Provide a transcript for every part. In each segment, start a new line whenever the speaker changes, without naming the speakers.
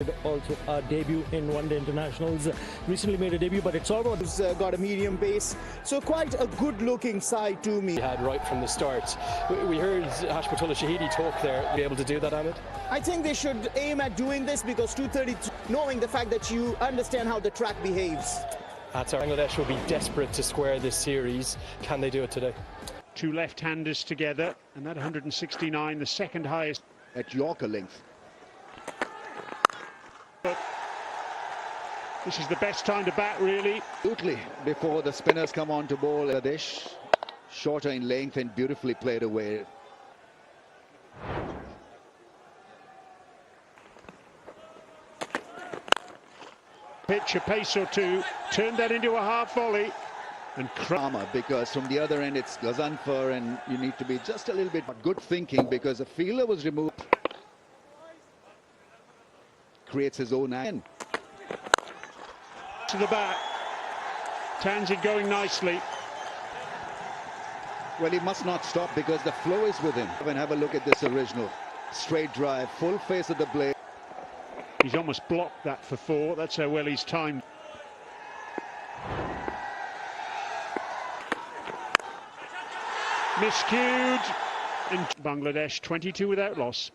Also a debut in one-day internationals, recently made a debut, but it's all about
got a medium base, so quite a good-looking side to me.
He had right from the start. We heard Hashmatullah Shahidi talk there. Be able to do that, Ahmed?
I think they should aim at doing this because 232, knowing the fact that you understand how the track behaves.
Bangladesh will be desperate to square this series. Can they do it today?
Two left-handers together, and that 169, the second highest
at Yorker length.
But this is the best time to bat, really.
Absolutely, before the spinners come on to bowl. Bangladesh, shorter in length and beautifully played away.
Pitch a pace or two, turned that into a half volley. And
because from the other end it's Ghazanfar, and you need to be just a little bit good thinking because the fielder was removed. Creates his own end.
To the bat. Tanzid going nicely.
Well, he must not stop because the flow is with him. And have a look at this original. Straight drive, full face of the blade.
He's almost blocked that for four. That's how well he's timed. Miscued. And Bangladesh 22 without loss.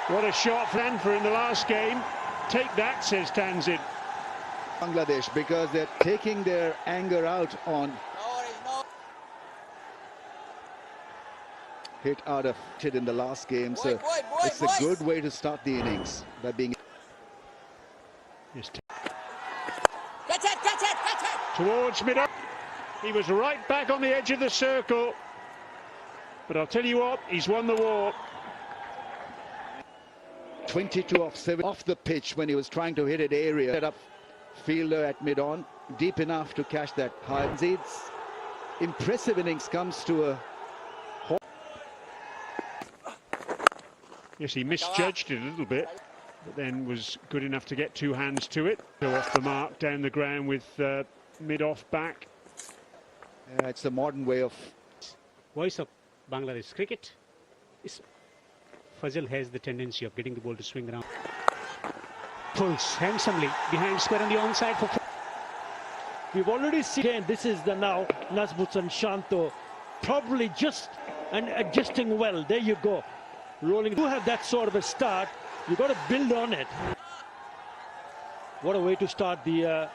What a shot for Anfer in the last game. Take that, says Tanzid.
Bangladesh, because they're taking their anger out on hit out of it in the last game. So it's a good way to start the innings by being
towards mid. He was right back on the edge of the circle. But I'll tell you what, he's won the war.
22 off 7 off the pitch when he was trying to hit it area. Set up fielder at mid-on, deep enough to catch that high. Zid's impressive innings comes to a halt.
Yes, he misjudged it a little bit, but then was good enough to get two hands to it. Go off the mark, down the ground with mid-off back.
It's the modern way of...
Voice of Bangladesh cricket. Fazil has the tendency of getting the ball to swing around. Pulls handsomely behind square on the onside for...
We've already seen this is the now Nazmuts and Shanto probably just and adjusting well. There you go. Rolling. You have that sort of a start. You've got to build on it. What a way to start the...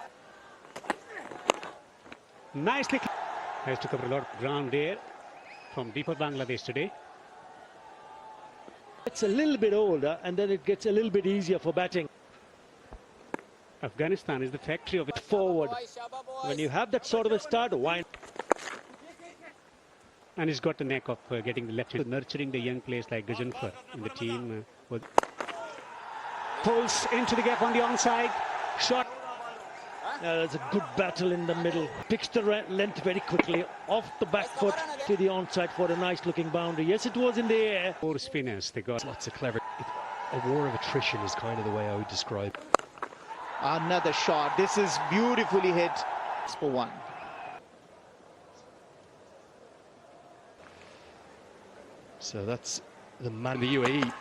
Nicely. Has to cover a lot of ground there from deeper Bangladesh today.
It's a little bit older and then it gets a little bit easier for batting.
Afghanistan is the factory of it.
Forward. When you have that sort of a start, why?
And he's got the knack of getting the left, nurturing the young players like Ghazanfar in the team. Pulls into the gap on the onside. Shot.
There's a good battle in the middle. Picks the length very quickly off the back foot to the onside for a nice looking boundary. Yes, it was in the air.
Four spinners, they got
lots of clever. A war of attrition is kind of the way I would describe.
Another shot. This is beautifully hit for one.
So that's the man of the UAE.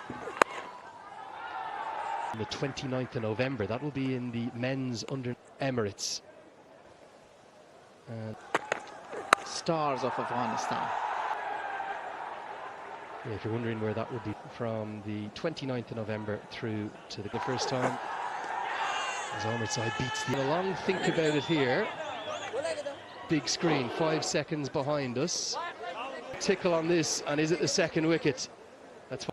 On the 29th of November, that will be in the men's under Emirates.
Stars of Afghanistan.
Yeah, if you're wondering where that would be, from the 29th of November through to the first time as Amritsar beats the... A long think about it here. Big screen, 5 seconds behind us. Tickle on this, and is it the second wicket? That's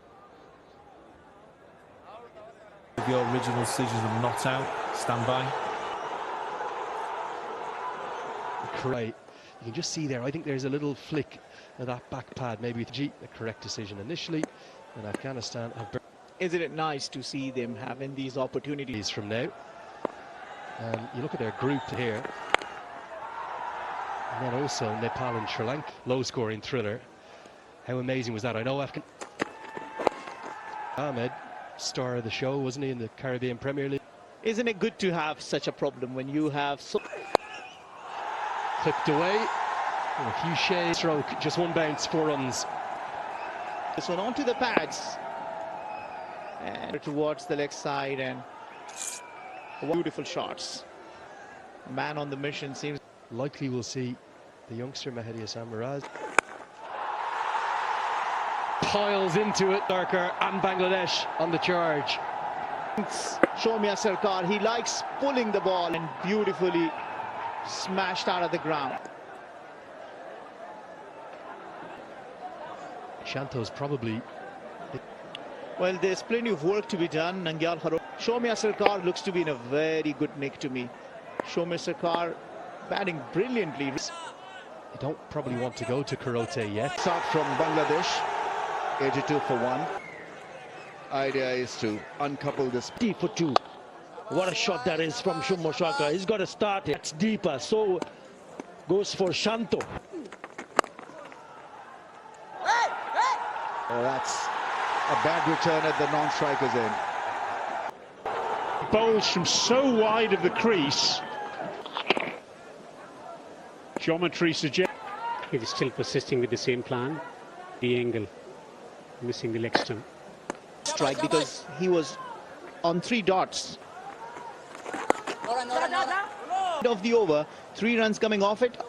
your original scissors are not out. Stand by.
Right. You can just see there, I think there's a little flick of that back pad, maybe with G, the correct decision initially, and Afghanistan have...
Isn't it nice to see them having these opportunities
from now? You look at their group here, and then also Nepal and Sri Lanka, low-scoring thriller. How amazing was that? I know Ahmed, star of the show, wasn't he, in the Caribbean Premier League?
Isn't it good to have such a problem when you have so...
Clipped away, and a few shades, stroke, just one bounce, 4 runs.
This one onto the pads. And towards the leg side, and beautiful shots. Man on the mission seems.
Likely we'll see the youngster Mehdi Hassan Miraz. Piles into it, Darker and Bangladesh on the charge.
Shomia Sarkar, he likes pulling the ball and beautifully smashed out of the ground.
Shanto's probably...
Well, there's plenty of work to be done. Nangyal Haro. Shomia Sarkar looks to be in a very good nick to me. Shomia Sarkar batting brilliantly.
You don't probably want to go to Kurote yet.
Start from Bangladesh, 82 for 1. Idea is to uncouple this.
T for 2. What a shot that is from Shumo Shaka. He's got to start it. It's deeper. So goes for Shanto.
Oh, that's a bad return at the non-striker's end.
Bowls from so wide of the crease. Geometry suggests.
He is still persisting with the same plan. The angle, missing the leg stump.
Strike because he was on 3 dots. Of the over, 3 runs coming off it.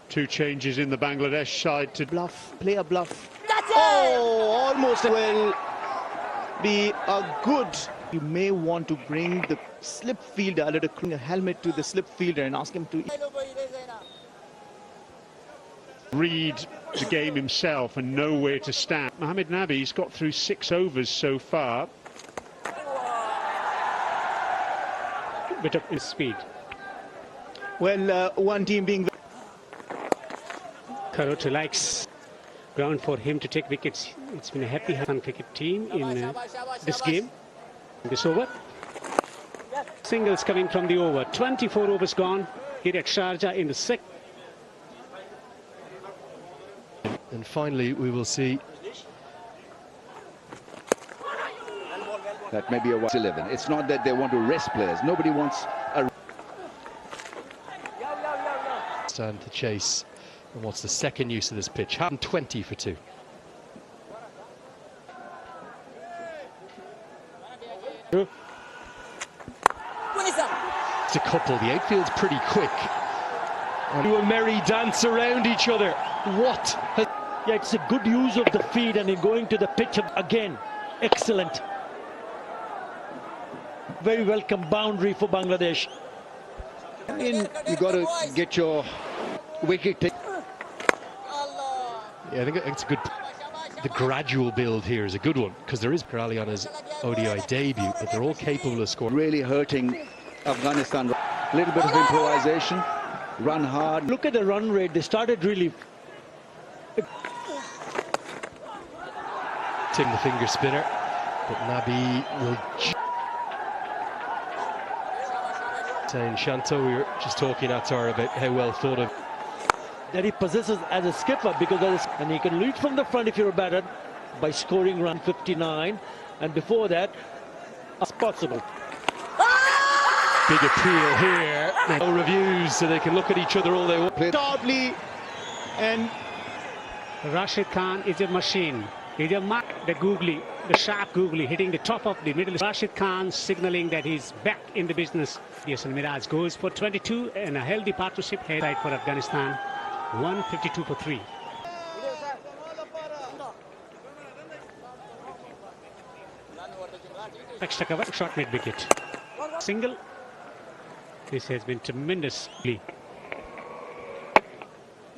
2 changes in the Bangladesh side to
Bluff, play a bluff. Oh, almost will be a good. You may want to bring the slip fielder, a little helmet to the slip fielder and ask him to
read the game himself and know where to stand. Mohamed Nabi's got through 6 overs so far.
Bit of speed.
Well, one team being.
Kurote likes ground for him to take wickets. It's been a happy fun cricket team in this game, this over. Singles coming from the over. 24 overs gone here at Sharjah in the 6th.
And finally we will see
That may be a 11. It's not that they want to rest players. Nobody wants a
stand to chase. And what's the second use of this pitch? 20 for 2. It's a couple. The outfield's pretty quick. And do a merry dance around each other. What?
Yeah, it's a good use of the feed and in going to the pitch again. Excellent. Very welcome boundary for Bangladesh.
you got to get your wicket take.
Yeah, I think it's a good. The gradual build here is a good one because there is Pirali on his ODI debut, but they're all capable of scoring.
Really hurting Afghanistan. A little bit of improvisation, run hard.
Look at the run rate. They started really.
Tim the finger spinner, but Nabi will. Saying Shanto, we were just talking at her about how well thought of.
That he possesses as a skipper because and he can lead from the front if you're a batter by scoring run 59, and before that as possible.
Big appeal here. No reviews, so they can look at each other all they want.
Totally, and
Rashid Khan is a machine. He's a mark, the googly, the sharp googly, hitting the top of the middle. Rashid Khan signaling that he's back in the business. Yes, and Miraj goes for 22 and a healthy partnership head for Afghanistan. 152 for 3. Extra cover, short mid wicket. Single. This has been tremendously.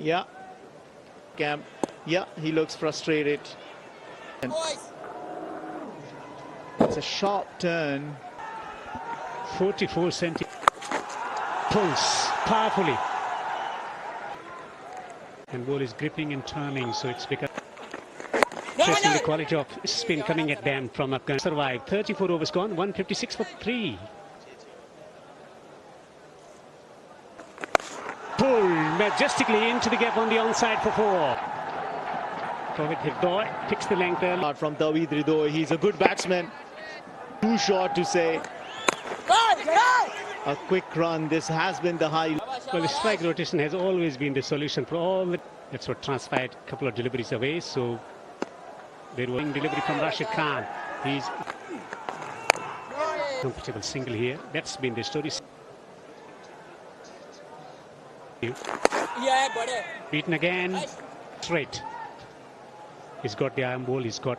yeah, Cam, yeah, he looks frustrated. And it's a sharp turn.
44 centimeters. Pulls powerfully. And ball is gripping and turning, so it's become testing the quality of spin coming at them from Afghanistan. Survived. 34 overs gone, 156 for 3. Pull majestically into the gap on the onside for 4. Tawhid Hifdoi picks the length there.
From Tawhid Hifdoi, he's a good batsman. Too short to say. A quick run. This has been the high.
Well, the strike rotation has always been the solution for all. That's what transpired a couple of deliveries away. So There was a delivery from Rashid Khan. He's comfortable single here. That's been the story. Beaten again. Straight. He's got the iron ball. He's got.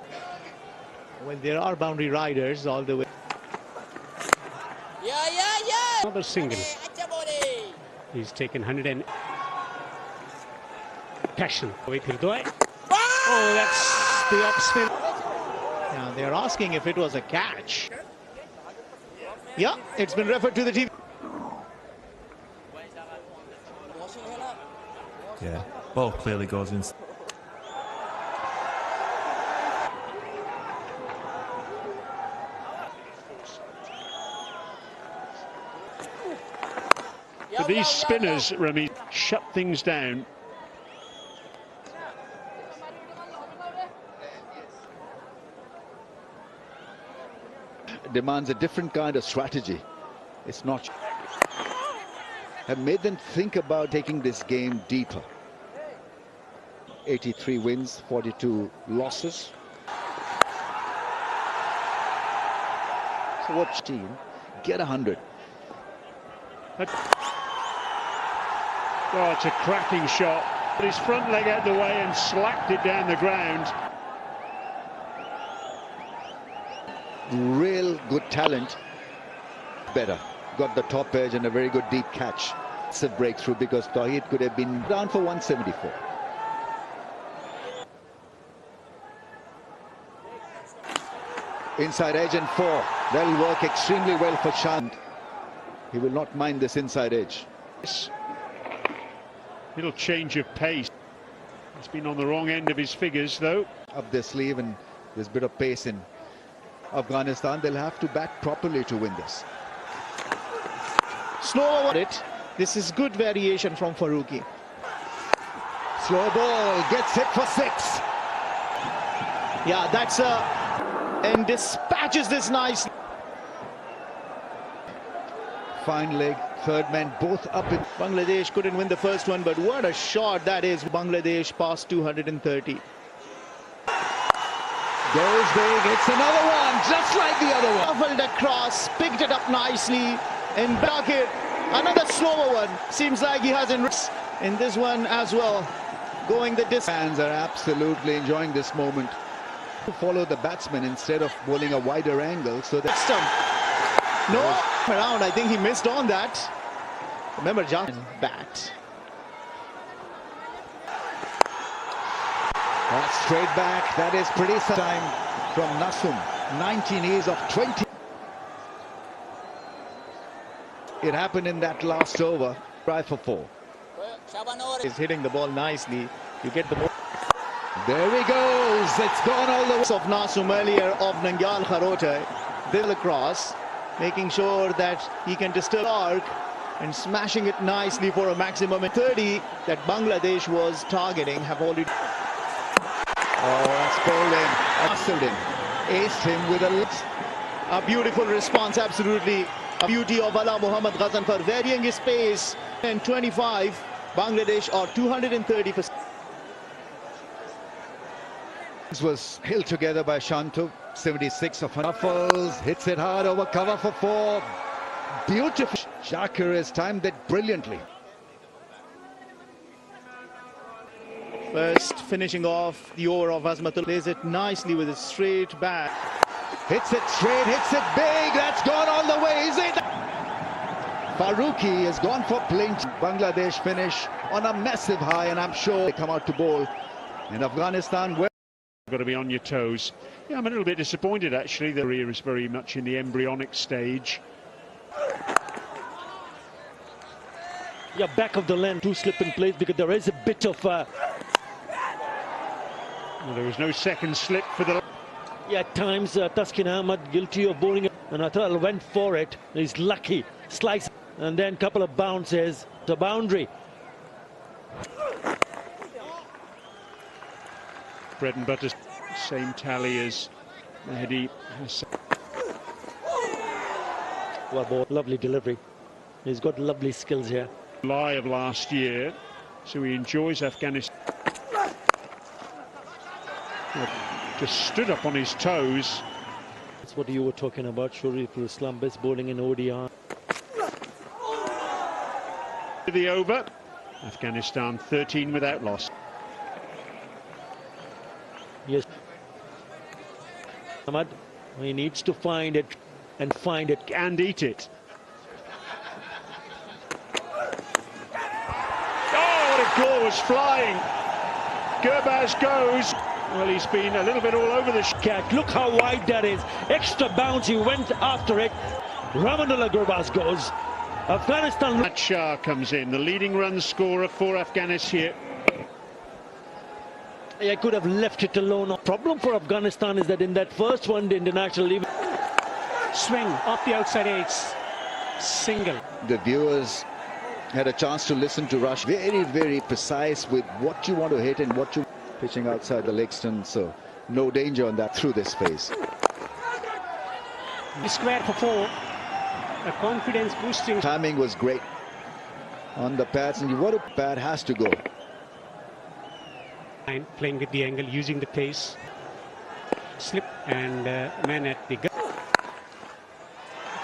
Well, there are boundary riders all the way.
Another single. He's taken 100 and passion. Oh, that's the off spin.
Yeah, they're asking if it was a catch. Yeah, it's been referred to the TV.
Yeah, ball clearly goes in.
But these spinners, Remy, shut things down.
Demands a different kind of strategy. It's not. Have made them think about taking this game deeper. 83 wins, 42 losses. So what team get 100?
Oh, it's a cracking shot. Put his front leg out the way and slapped it down the ground.
Real good talent. Better. Got the top edge and a very good deep catch. It's a breakthrough because Tawheed could have been down for 174. Inside edge and 4. That'll work extremely well for Shant. He will not mind this inside edge.
Little change of pace. He's been on the wrong end of his figures, though.
Up their sleeve, and there's a bit of pace in Afghanistan. They'll have to bat properly to win this.
Slow over it. This is good variation from Farooqi.
Slow ball, gets hit for 6.
Yeah, that's and dispatches this nice.
Fine leg, third man, both up in.
Bangladesh couldn't win the first one, but what a shot that is. Bangladesh past 230.
Goes big, it's another one, just like the other one.
Shuffled across, picked it up nicely, and back it. Another slower one. Seems like he hasn't risked in this one as well. Going the distance.
Fans are absolutely enjoying this moment. To follow the batsman instead of bowling a wider angle, so that
Stump. No, around. I think he missed on that. Remember, Johnson bat.
That's straight back. That is pretty time from Nasum. 19 years of 20. It happened in that last over. Try for 4.
Is hitting the ball nicely. You get the ball.
There he goes. It's gone all the way.
Of Nasum earlier of Nangyal Kharote. They'll across, making sure that he can disturb arc and smashing it nicely for a maximum. 30 that Bangladesh was targeting have already.
Oh, that's bowled in. Hustled him. Aced him with
a beautiful response, absolutely. A beauty of Ala Muhammad Ghazan for varying his pace. And 25, Bangladesh are 230 for.
This was held together by Shantu. 76 of ruffles. Hits it hard over cover for 4. Beautiful. Shakir has timed that brilliantly.
First finishing off the over of Azmatul. Plays it nicely with a straight back.
Hits it straight, hits it big. That's gone all the way, is it? Farooqi has gone for plenty. Bangladesh finish on a massive high, and I'm sure they come out to bowl. And Afghanistan, well,
Got to be on your toes. Yeah, I'm a little bit disappointed, actually. The career is very much in the embryonic stage.
Yeah, back of the lane, 2 slip in place because there is a bit of.
Well, there was no second slip for the.
Yeah, at times Taskin Ahmad guilty of bowling, and Atal went for it. He's lucky, slice, and then couple of bounces. The boundary.
Bread and butter, same tally as Mehdi.
Well, ball, lovely delivery. He's got lovely skills here.
July of last year, so he enjoys Afghanistan. just stood up on his toes.
That's what you were talking about. Shariqul Islam, best bowling in ODI.
The over. Afghanistan 13 without loss.
Yes. Ahmad, he needs to find it and find it
And eat it. Oh, what a goal was flying. Gurbaz goes. Well, he's been a little bit all over the
cat. Look how wide that is. Extra bounce. He went after it. Ramanullah Gurbaz goes. Afghanistan.
Shah comes in, the leading run scorer for Afghanistan here.
I could have left it alone. The problem for Afghanistan is that in that first one, the international leave.
Swing off the outside edge. Single.
The viewers had a chance to listen to Rush. Very, very precise with what you want to hit and what you pitching outside the leg stump. So no danger on that through this phase.
Square for 4. A confidence boosting.
Timing was great on the pads, and what a pad has to go.
Playing with the angle, using the pace. Slip and man at the gun.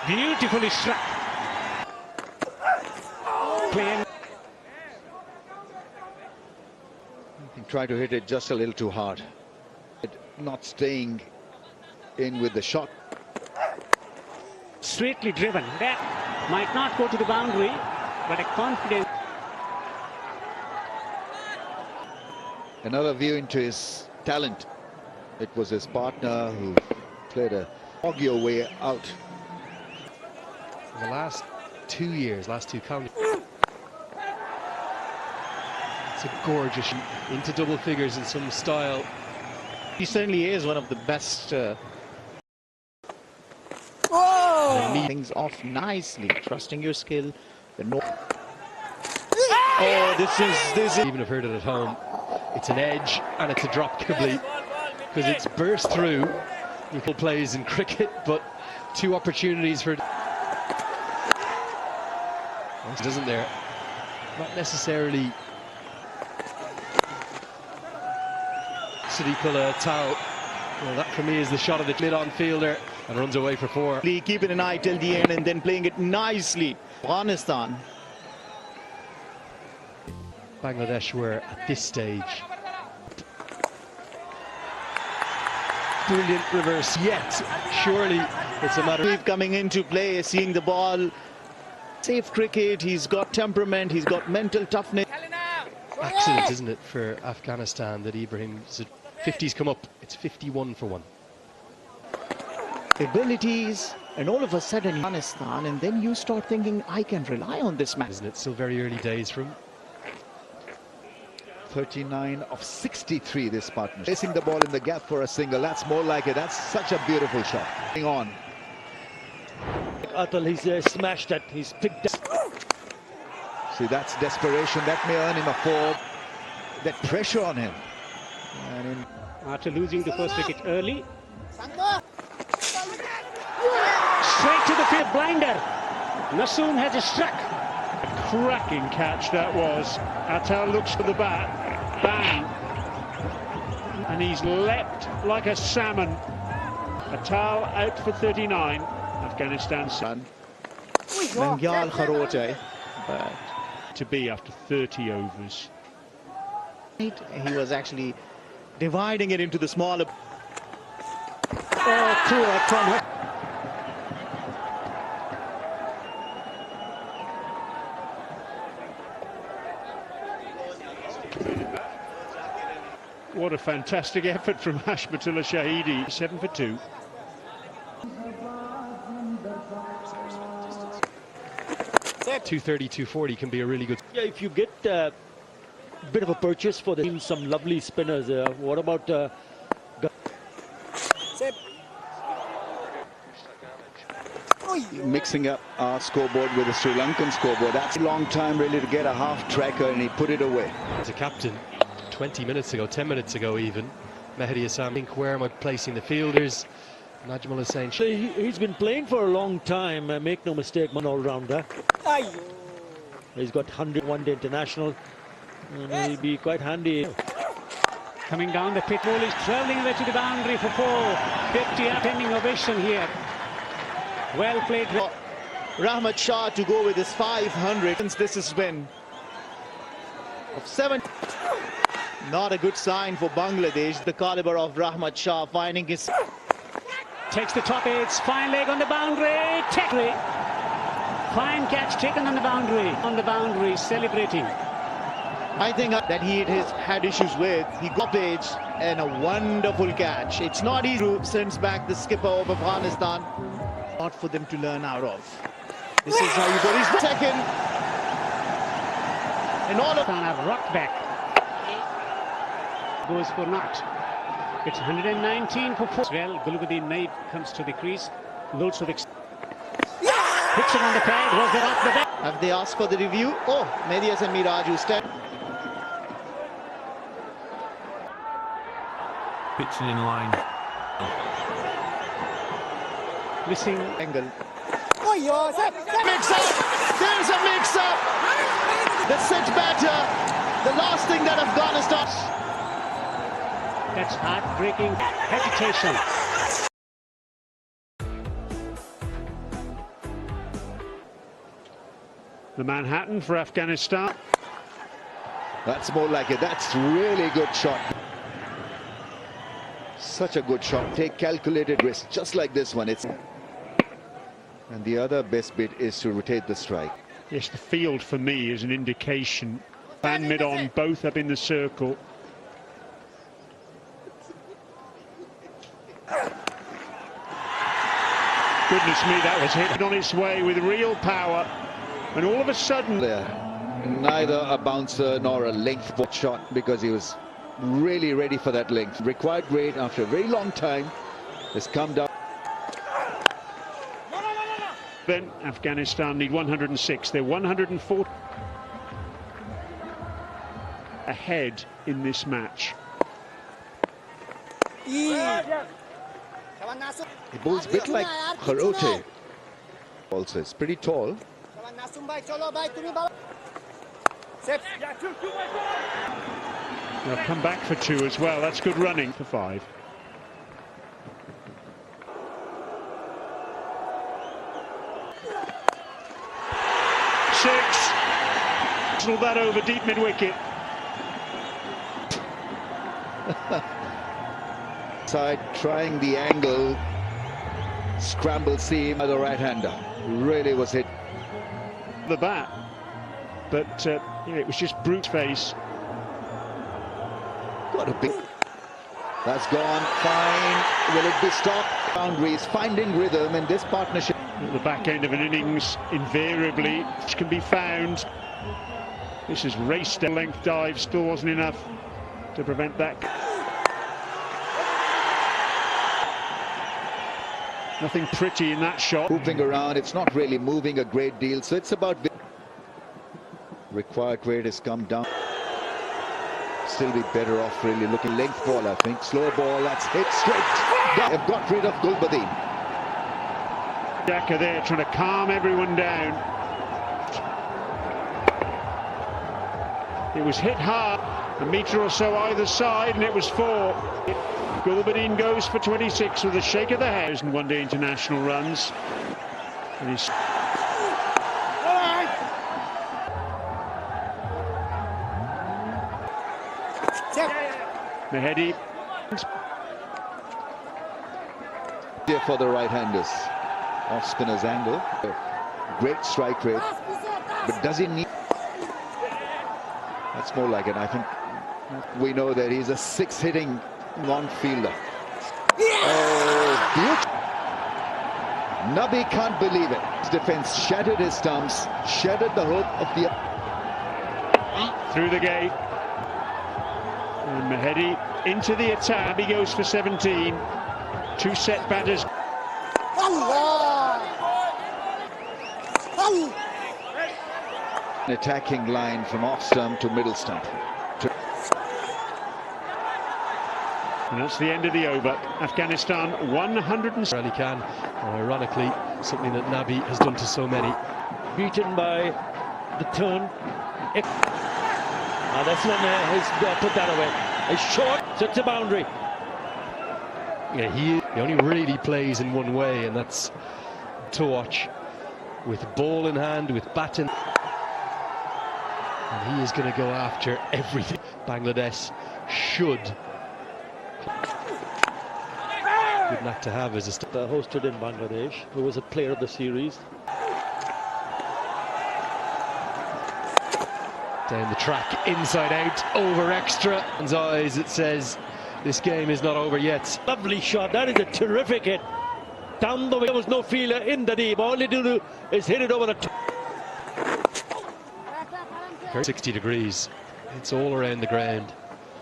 Beautifully struck. Play.
He tried to hit it just a little too hard. Not staying in with the shot.
Straightly driven. That might not go to the boundary, but a confident.
Another view into his talent. It was his partner who played a audio way out.
In the last 2 years, last two calendar. It's a gorgeous into double figures in some style.
He certainly is one of the best. Things off nicely, trusting your skill. Oh, this is.
Even have heard it at home. It's an edge and it's a drop complete because it's burst through. Equal plays in cricket, but 2 opportunities for. Doesn't there? Not necessarily. Siddiqullah Tal. Well, that for me is the shot of the mid-on fielder and runs away for 4.
Keeping an eye till the end and then playing it nicely. Afghanistan.
Bangladesh were at this stage. Brilliant reverse yet. Surely it's a matter of
Coming into play, seeing the ball. Safe cricket, he's got temperament, he's got mental toughness.
accident, isn't it, for Afghanistan that Ibrahim's 50's come up. It's 51 for 1.
Abilities, and all of a sudden Afghanistan, and then you start thinking, I can rely on this man.
Isn't it? Still very early days for him.
39 of 63 this partnership. Placing the ball in the gap for a single, that's more like it. That's such a beautiful shot. Hang on.
Atal, he's smashed that, he's picked up.
See, that's desperation. That may earn him a 4. That pressure on him. And
After losing the first wicket early. Straight to the field, blinder. Nasoom has a struck.
Cracking catch that was. Atal looks for the bat. Bang. And he's leapt like a salmon. Atal out for 39. Afghanistan's son.
Nangyal Kharote. But
To be after 30 overs.
he was actually dividing it into the smaller.
Oh, poor from her.
What a fantastic effort from Hashmatullah Shahidi. 7 for 2.
That 230, 240 can be a really good.
Yeah, if you get a bit of a purchase for the some lovely spinners, what about
mixing up our scoreboard with the Sri Lankan scoreboard. That's a long time really to get a half tracker, and he put it away.
As a captain, 20 minutes ago, 10 minutes ago even, Mehdi Assam, think, where am I placing the fielders? Najmul Hussain.
he's been playing for a long time, make no mistake, one all-rounder. He's got 100 one-day international, and he'll be quite handy.
Coming down the pit, ball is travelling away to the boundary for 450. Attending ovation here. Well played.
Rahmat Shah to go with his 500. This has been of 7. Not a good sign for Bangladesh. The caliber of Rahmat Shah finding his...
Takes the top edge, fine leg on the boundary. Fine catch taken on the boundary. On the boundary, celebrating.
I think that he had issues with. He got edge and a wonderful catch. It's not easy to send back the skipper of Afghanistan. Not for them to learn out of. This is how you go. He's second. And all of
have rocked back. Goes for naught. It's 119 for 4. Well, Gulbuddin Naib comes to the crease. Loads of hits it on the pad. Was it off the back?
Have they asked for the review? Oh, Mehdi Hasan Miraj who stepped.
Pitching in line.
Missing angle. Mix up. There's a mix-up. The set batter. The last thing that Afghanistan.
That's heartbreaking hesitation.
The Manhattan for Afghanistan.
That's more like it. That's really good shot. Such a good shot. Take calculated risk, just like this one. And the other best bit is to rotate the strike.
Yes, the field for me is an indication. And mid-on, both up in the circle. Goodness me, that was hit on its way with real power. And all of a sudden...
There, neither a bouncer nor a length ball shot, because he was really ready for that length. Required weight after a very long time has come down.
Then Afghanistan need 106. They're 104 ahead in this match.
He bowls a bit like Kharote. Also, it's pretty tall.
They'll come back for 2 as well. That's good running for 5. Whistle that over deep mid-wicket.
Side trying the angle. Scramble seam by the right-hander. Really was hit.
The bat. But it was just brute face.
Got a big... That's gone. Fine. Will it be stopped? Boundaries. Finding rhythm in this partnership.
At the back end of an innings, invariably, which can be found. This is raced down length dive, still wasn't enough to prevent that. Nothing pretty in that shot.
Moving around, it's not really moving a great deal, so it's about... Required weight has come down. Still be better off really looking length ball, I think. Slow ball, that's hit straight. They've got rid of Gulbuddin.
Jacker there trying to calm everyone down. It was hit hard, a metre or so either side, and it was 4. Gulbuddin goes for 26 with a shake of the head and one-day international runs. And he's... Mehdi.
There for the right-handers. Off-spinner's angle. Great strike rate. But does he need... That's more like it. I think we know that he's a 6-hitting non-fielder. Oh, beautiful. Nabi can't believe it. His defense shattered his stumps, shattered the hope of the...
Through the gate. And Mehdi into the attack. He goes for 17. 2 set batters.
An attacking line from off stump to middle stump.
And that's the end of the over. Afghanistan 100.
Ali Khan, ironically, something that Nabi has done to so many.
Beaten by the turn. That's one has put that away. A short, sets a boundary.
Yeah, he only really plays in one way, and that's to watch. With ball in hand, with bat in. And he is going to go after everything. Bangladesh should. Good not to have as a
Hosted in Bangladesh, who was a player of the series.
Down the track, inside out, over extra. In his eyes, it says this game is not over yet.
Lovely shot, that is a terrific hit. Down the way, there was no fielder in the deep. All he do is hit it over the top.
60 degrees. It's all around the ground.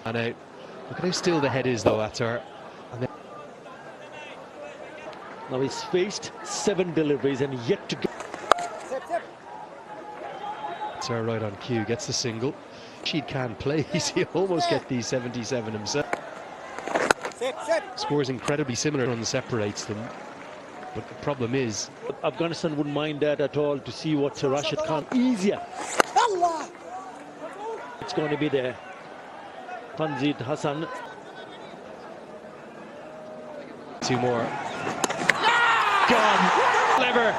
And out. Look at how still the head is, though, Attar. And then
now he's faced 7 deliveries and yet to go.
Attar right on cue, gets the single. She can play. He almost get these 77 himself. Scores incredibly similar and separates them. But the problem is,
Afghanistan wouldn't mind that at all, to see what Sir Rashid Khan easier. It's going to be there. Tanzid Hassan.
2 more. Gone. Clever.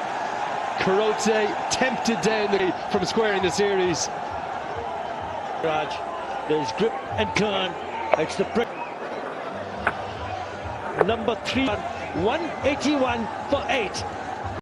Karote tempted down from squaring the series.
Raj, there's grip and Khan. It's the prick. Number 3, 181 for 8.